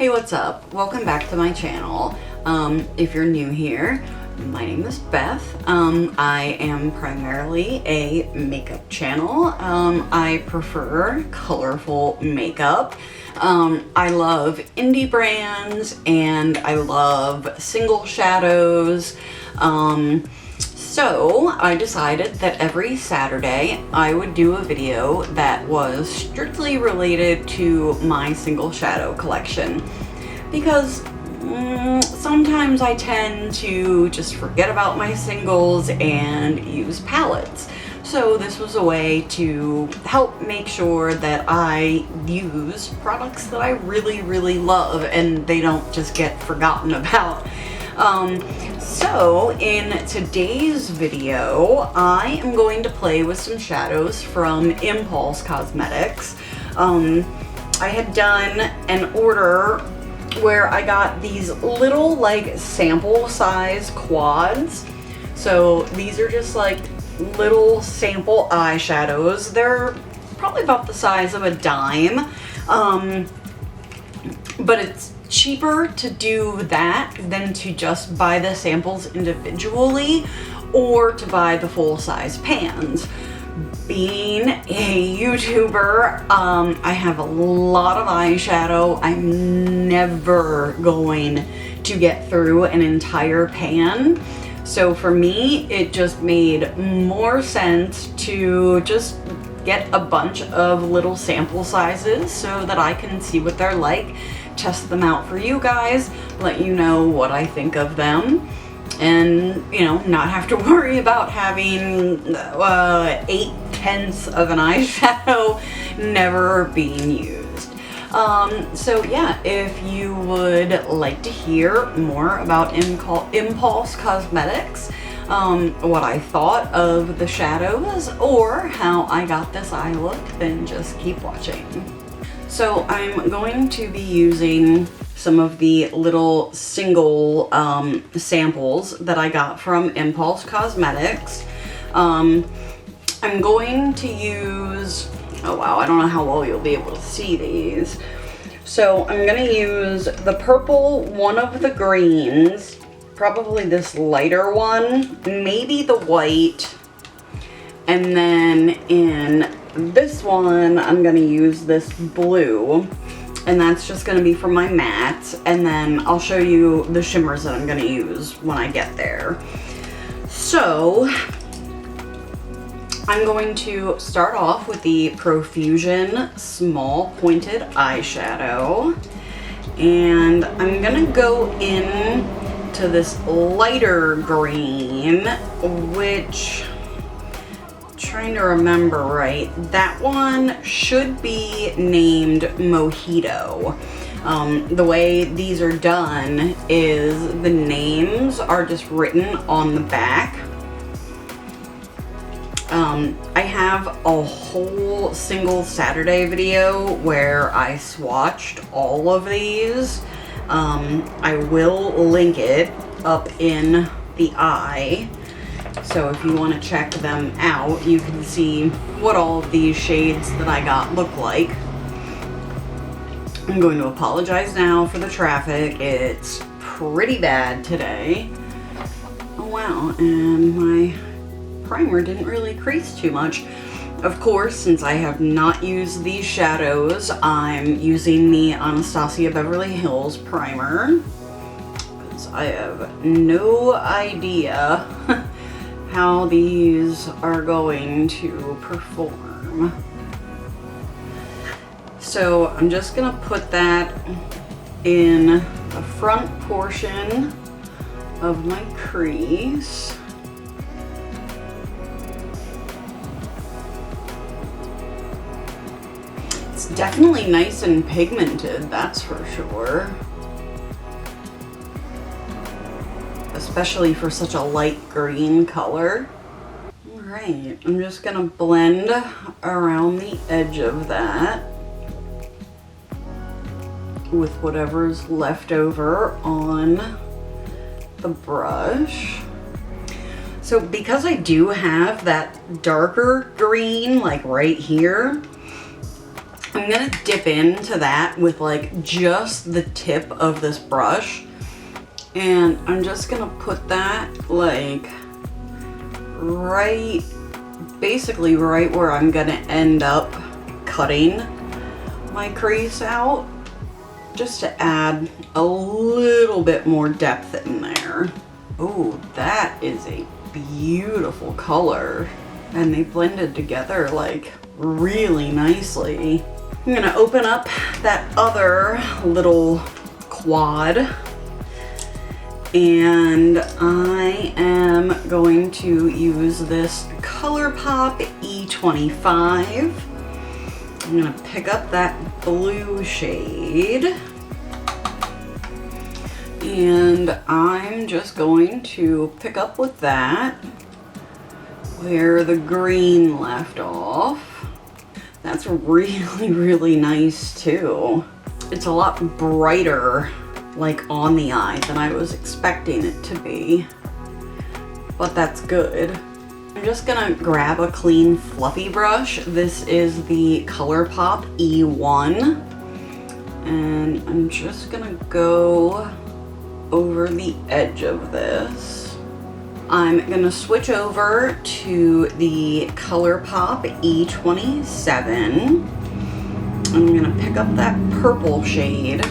Hey, what's up? Welcome back to my channel. If you're new here, my name is Beth. I am primarily a makeup channel. I prefer colorful makeup. I love indie brands and I love single shadows. So I decided that every Saturday I would do a video that was strictly related to my single shadow collection, because sometimes I tend to just forget about my singles and use palettes. So this was a way to help make sure that I use products that I really love and they don't just get forgotten about. So in today's video, I am going to play with some shadows from Impulse Cosmetics. I had done an order where I got these little like sample size quads. So these are just like little sample eyeshadows. They're probably about the size of a dime, but it's cheaper to do that than to just buy the samples individually or to buy the full-size pans. Being a YouTuber, I have a lot of eyeshadow. I'm never going to get through an entire pan. So for me, it just made more sense to just get a bunch of little sample sizes so that I can see what they're like, test them out for you guys, let you know what I think of them, and you know, not have to worry about having 8/10 of an eyeshadow never being used. So yeah, if you would like to hear more about Impulse Cosmetics, what I thought of the shadows or how I got this eye look, then just keep watching. So I'm going to be using some of the little single samples that I got from Impulse Cosmetics. I'm going to use, oh wow, I don't know how well you'll be able to see these. So I'm going to use the purple, one of the greens, probably this lighter one, maybe the white, and then in this one I'm going to use this blue, and that's just going to be for my matte, and then I'll show you the shimmers that I'm going to use when I get there. So I'm going to start off with the Profusion Small Pointed Eyeshadow, and I'm going to go in to this lighter green, which, trying to remember right, that one should be named Mojito. The way these are done is the names are just written on the back. I have a whole single Saturday video where I swatched all of these. I will link it up in the eye. So if you want to check them out, you can see what all of these shades that I got look like. I'm going to apologize now for the traffic. It's pretty bad today. Oh wow, and my primer didn't really crease too much. Of course, since I have not used these shadows, I'm using the Anastasia Beverly Hills primer, because I have no idea how these are going to perform. So I'm just gonna put that in the front portion of my crease. It's definitely nice and pigmented, that's for sure. Especially for such a light green color. Alright, I'm just gonna blend around the edge of that with whatever's left over on the brush. So because I do have that darker green like right here, I'm gonna dip into that with like just the tip of this brush, and I'm just gonna put that like right, basically right where I'm gonna end up cutting my crease out, just to add a little bit more depth in there. Oh, that is a beautiful color, and they blended together like really nicely. I'm gonna open up that other little quad, and I am going to use this ColourPop E25. I'm gonna pick up that blue shade, and I'm just going to pick up with that where the green left off. That's really, really nice too. It's a lot brighter like on the eye than I was expecting it to be, but that's good. I'm just gonna grab a clean fluffy brush. This is the ColourPop E1, and I'm just gonna go over the edge of this. I'm gonna switch over to the ColourPop E27. I'm gonna pick up that purple shade,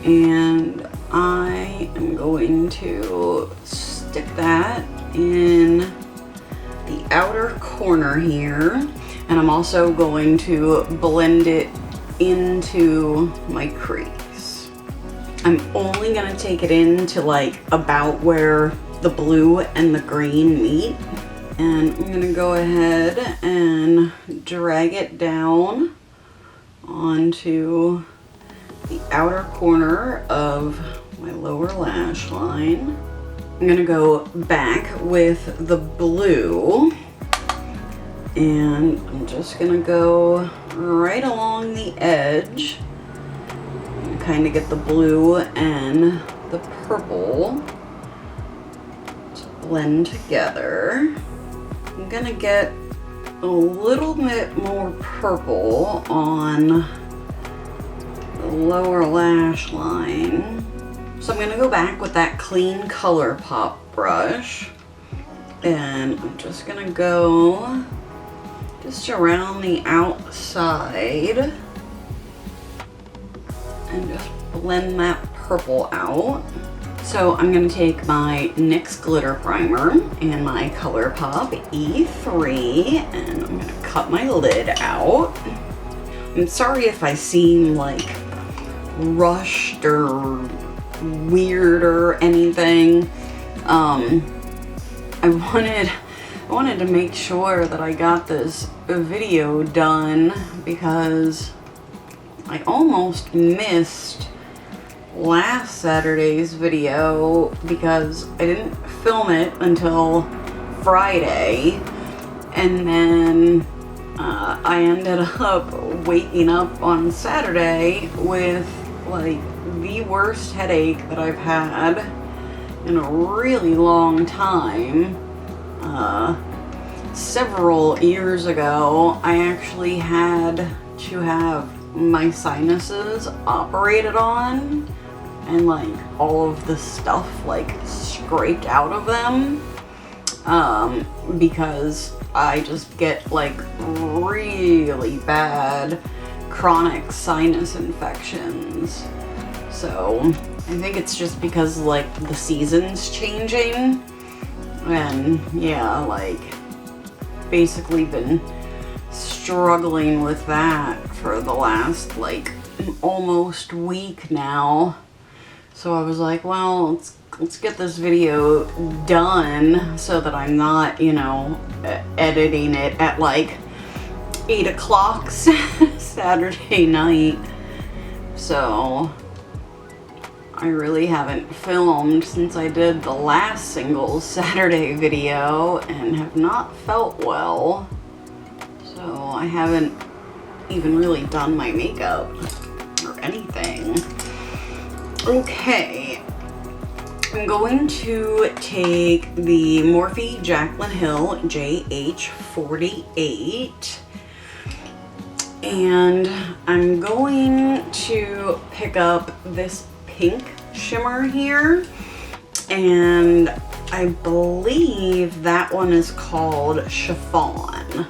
and I am going to stick that in the outer corner here, and I'm also going to blend it into my crease. I'm only gonna take it into like about where the blue and the green meet, and I'm gonna go ahead and drag it down onto the outer corner of my lower lash line. I'm gonna go back with the blue, and I'm just gonna go right along the edge and kind of get the blue and the purple to blend together. I'm gonna get a little bit more purple on the lower lash line. So I'm gonna go back with that clean ColourPop brush, and I'm just gonna go just around the outside and just blend that purple out. So I'm gonna take my NYX glitter primer and my ColourPop E3, and I'm gonna cut my lid out. I'm sorry if I seem like rushed or weird or anything. I wanted to make sure that I got this video done because I almost missed last Saturday's video because I didn't film it until Friday, and then I ended up waking up on Saturday with like the worst headache that I've had in a really long time. Several years ago, I actually had to have my sinuses operated on and like all of the stuff like scraped out of them, because I just get like really bad chronic sinus infections. So I think it's just because like the season's changing, and yeah, like basically been struggling with that for the last like almost week now. So I was like, well, let's get this video done so that I'm not, you know, editing it at like 8 o'clock Saturday night. So I really haven't filmed since I did the last Singles Saturday video and have not felt well. So I haven't even really done my makeup or anything. Okay, I'm going to take the Morphe Jaclyn Hill JH48, And I'm going to pick up this pink shimmer here, and I believe that one is called Chiffon.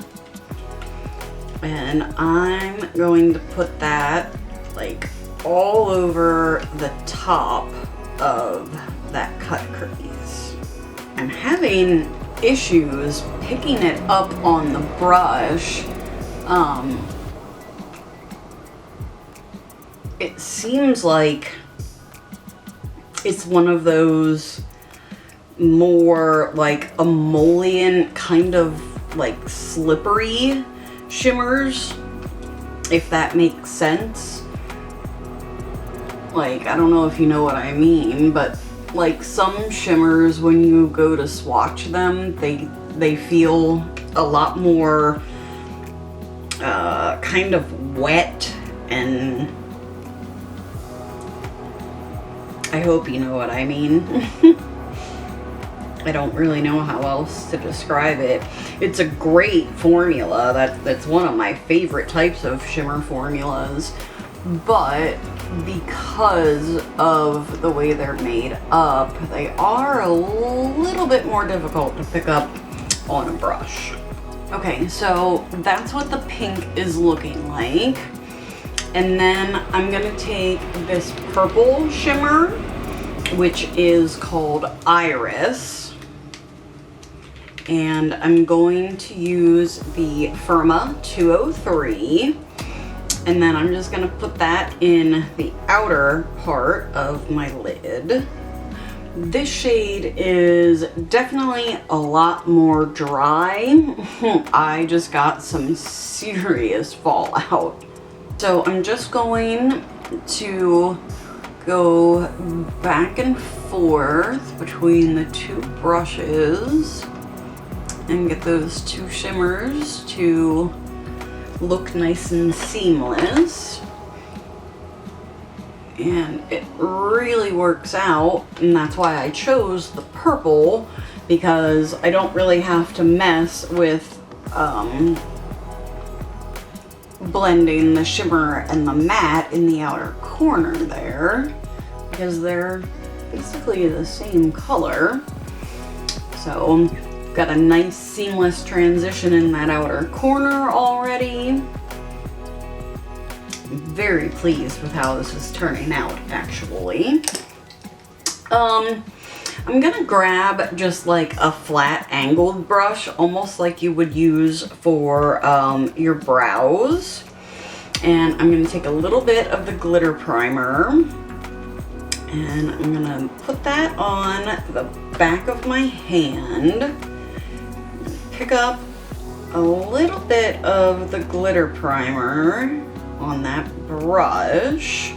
And I'm going to put that like all over the top of that cut crease. I'm having issues picking it up on the brush. It seems like it's one of those more like emollient kind of like slippery shimmers, if that makes sense. Like, I don't know if you know what I mean, but like some shimmers, when you go to swatch them, they feel a lot more kind of wet, and I hope you know what I mean. I don't really know how else to describe it. It's a great formula. That's one of my favorite types of shimmer formulas. But because of the way they're made up, they are a little bit more difficult to pick up on a brush. Okay, so that's what the pink is looking like. And then I'm gonna take this purple shimmer, which is called Iris. And I'm going to use the Firma 203. And then I'm just gonna put that in the outer part of my lid. This shade is definitely a lot more dry. I just got some serious fallout. So I'm just going to go back and forth between the two brushes and get those two shimmers to look nice and seamless. And it really works out, and that's why I chose the purple, because I don't really have to mess with blending the shimmer and the matte in the outer corner there, because they're basically the same color. So got a nice seamless transition in that outer corner already. I'm very pleased with how this is turning out, actually. I'm gonna grab just like a flat angled brush, almost like you would use for your brows. And I'm gonna take a little bit of the glitter primer, and I'm gonna put that on the back of my hand. Pick up a little bit of the glitter primer on that brush,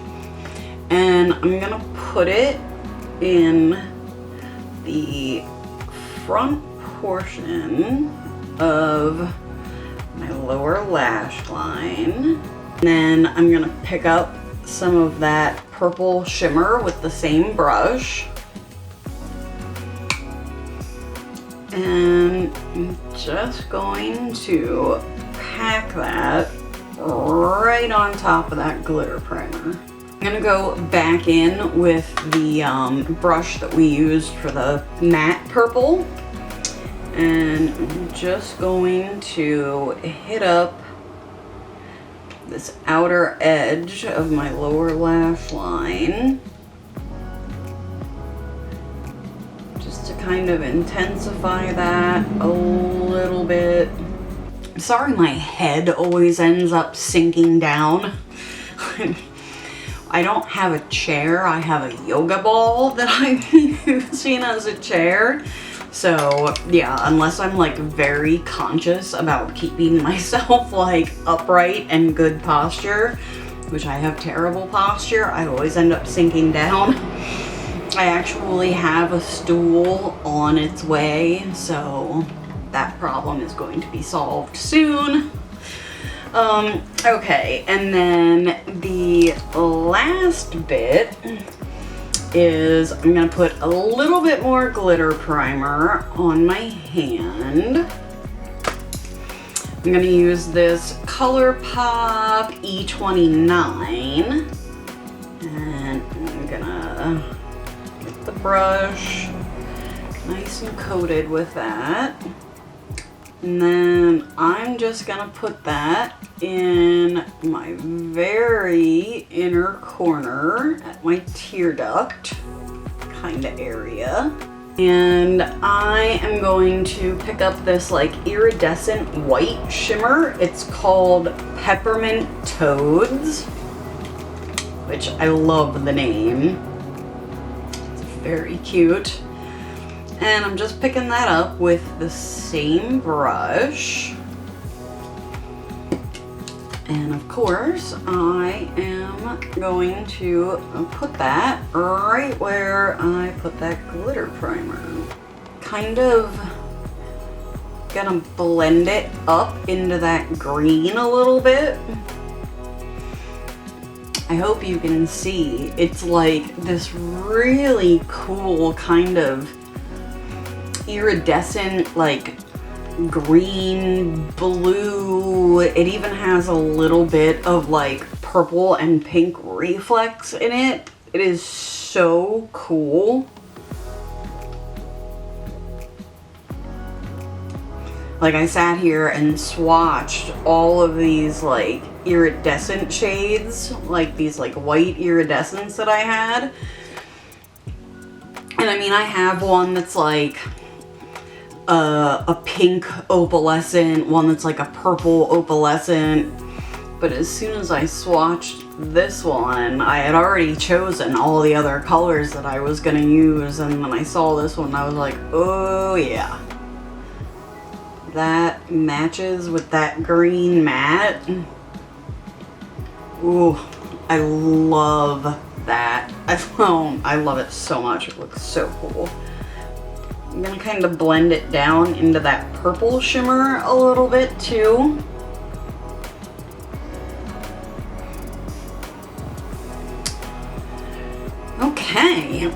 and I'm gonna put it in the front portion of my lower lash line. And then I'm gonna pick up some of that purple shimmer with the same brush, and I'm just going to pack that right on top of that glitter primer. I'm gonna go back in with the brush that we used for the matte purple, and I'm just going to hit up this outer edge of my lower lash line, just to kind of intensify that a little bit. I'm sorry my head always ends up sinking down. I don't have a chair, I have a yoga ball that I'm using as a chair. So yeah, unless I'm like very conscious about keeping myself like upright and good posture, which I have terrible posture, I always end up sinking down. I actually have a stool on its way, so that problem is going to be solved soon. Okay, and then the last bit is I'm gonna put a little bit more glitter primer on my hand. I'm I'm gonna use this ColourPop E29. And I'm gonna get the brush nice and coated with that. And then I'm just gonna put that in my very inner corner at my tear duct kind of area. And I am going to pick up this like iridescent white shimmer. It's called Peppermint Toads, which I love the name. It's very cute. And I'm just picking that up with the same brush. And of course, I am going to put that right where I put that glitter primer. Kind of gonna blend it up into that green a little bit. I hope you can see. It's like this really cool kind of iridescent, like green, blue. It even has a little bit of like purple and pink reflex in it. It is so cool. Like I sat here and swatched all of these like iridescent shades, like these like white iridescents that I had. And I mean, I have one that's like a pink opalescent, one that's like a purple opalescent. But as soon as I swatched this one, I had already chosen all the other colors that I was gonna use. And when I saw this one, I was like, oh yeah. That matches with that green matte. Ooh, I love that. I love it so much. It looks so cool. I'm gonna kind of blend it down into that purple shimmer a little bit too. Okay.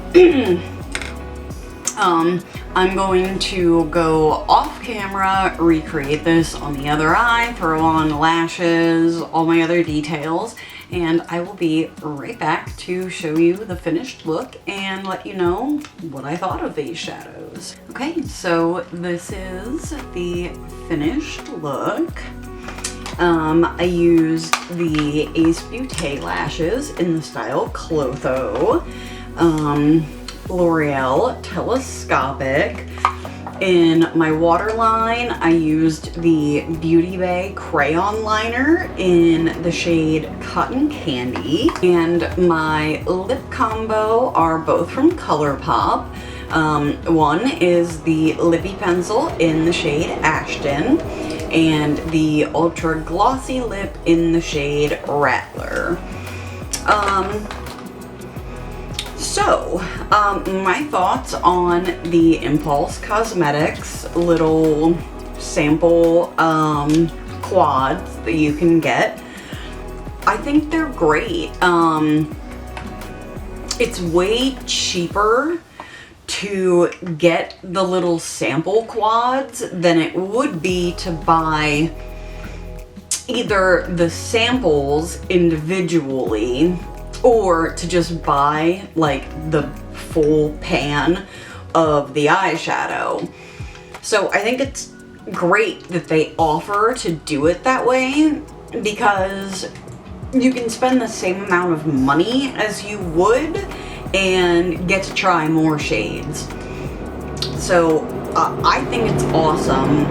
I'm going to go off camera, recreate this on the other eye, throw on lashes, all my other details, and I will be right back to show you the finished look and let you know what I thought of these shadows. Okay, so this is the finished look. I used the Ace Beauté lashes in the style Clotho. L'Oreal Telescopic. In my waterline, I used the Beauty Bay crayon liner in the shade Cotton Candy. And my lip combo are both from ColourPop. One is the Lippy Pencil in the shade Ashton, and the Ultra Glossy Lip in the shade Rattler. My thoughts on the Impulse Cosmetics little sample quads that you can get. I think they're great. It's way cheaper to get the little sample quads than it would be to buy either the samples individually or to just buy like the full pan of the eyeshadow. So I think it's great that they offer to do it that way, because you can spend the same amount of money as you would and get to try more shades. So I think it's awesome.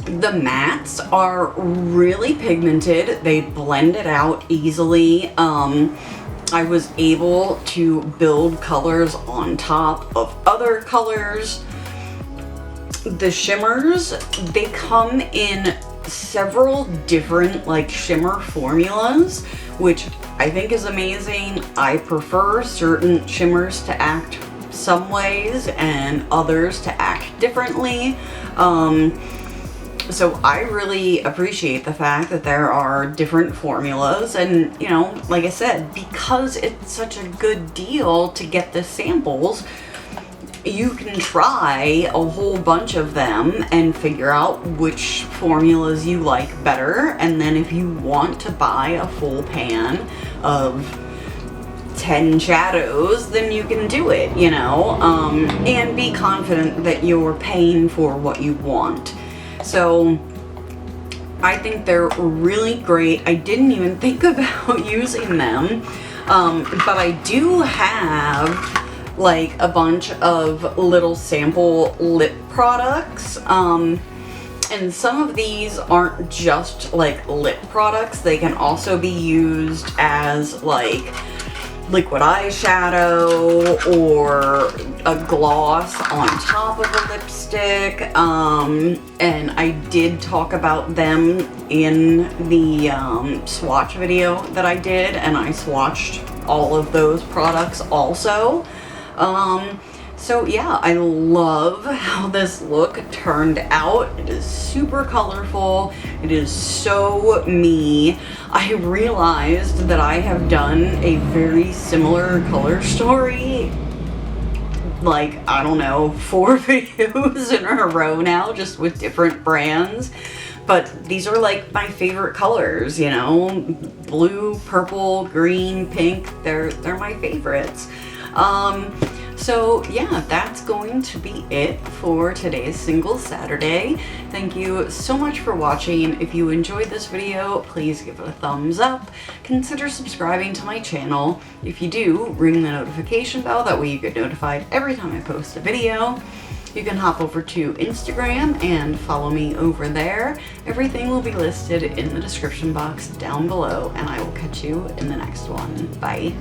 The mattes are really pigmented. They blend it out easily. I was able to build colors on top of other colors. The shimmers, they come in several different like shimmer formulas, which I think is amazing. I prefer certain shimmers to act some ways and others to act differently. So I really appreciate the fact that there are different formulas, and you know, like I said, because it's such a good deal to get the samples, you can try a whole bunch of them and figure out which formulas you like better. And then if you want to buy a full pan of 10 shadows, then you can do it, you know, and be confident that you're paying for what you want. So I think they're really great. I didn't even think about using them, but I do have like a bunch of little sample lip products, and some of these aren't just like lip products. They can also be used as like liquid eyeshadow or a gloss on top of a lipstick, and I did talk about them in the swatch video that I did, and I swatched all of those products also. So yeah, I love how this look turned out. It is super colorful. It is so me. I realized that I have done a very similar color story, like, I don't know, 4 videos in a row now, just with different brands. But these are like my favorite colors, you know, blue, purple, green, pink. They're my favorites. So yeah, that's going to be it for today's Single Saturday. Thank you so much for watching. If you enjoyed this video, please give it a thumbs up. Consider subscribing to my channel. If you do, ring the notification bell. That way you get notified every time I post a video. You can hop over to Instagram and follow me over there. Everything will be listed in the description box down below, and I will catch you in the next one. Bye.